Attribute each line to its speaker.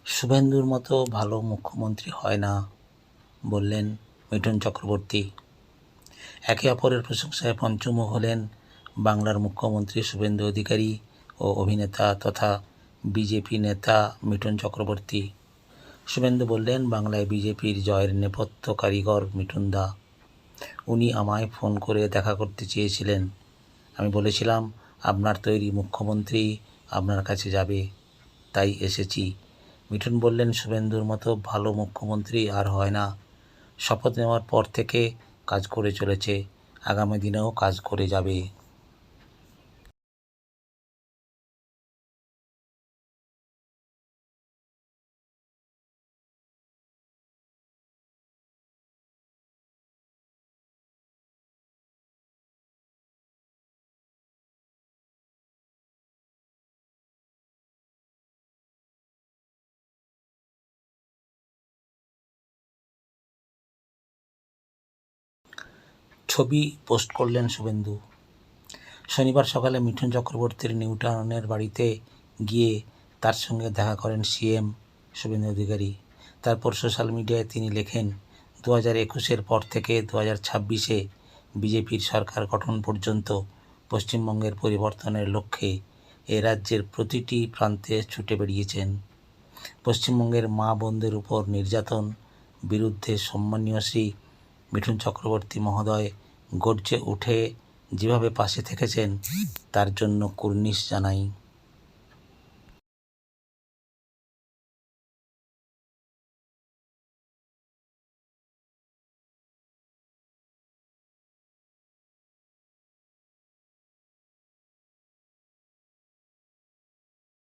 Speaker 1: শুভেন্দুর মতো ভালো মুখ্যমন্ত্রী হয় না, বললেন মিঠুন চক্রবর্তী। একে অপরের প্রশংসায় পঞ্চমুখ হলেন বাংলার মুখ্যমন্ত্রী শুভেন্দু অধিকারী ও অভিনেতা তথা বিজেপি নেতা মিঠুন চক্রবর্তী। শুভেন্দু বললেন, বাংলায় বিজেপির জয়ের নেপথ্য কারিগর মিঠুন দা। উনি আমায় ফোন করে দেখা করতে চেয়েছিলেন। আমি বলেছিলাম, আপনার তৈরি মুখ্যমন্ত্রী আপনার কাছে যাবে, তাই এসেছি। মিঠুন বললেন, শুভেন্দুর মতো ভালো মুখ্যমন্ত্রী আর হয় না। শপথ নেওয়ার পর থেকে কাজ করে চলেছে, আগামী দিনেও কাজ করে যাবে। ছবি পোস্ট করলেন শুভেন্দু। শনিবার সকালে মিঠুন চক্রবর্তীর নিউটাউনের বাড়িতে গিয়ে তার সঙ্গে দেখা করেন সিএম শুভেন্দু অধিকারী। তারপর সোশ্যাল মিডিয়ায় তিনি লেখেন, 2021-এর পর থেকে 2026-এ বিজেপির সরকার গঠন পর্যন্ত পশ্চিমবঙ্গের পরিবর্তনের লক্ষ্যে এ রাজ্যের প্রতিটি প্রান্তে ছুটে বেরিয়েছেন। পশ্চিমবঙ্গের মা বোনদের উপর নির্যাতন বিরুদ্ধে সম্মানীয় শ্রী মিঠুন চক্রবর্তী মহোদয় গর্জে উঠে যেভাবে পাশে থেকেছেন, তার জন্য কুর্নিশ জানাই।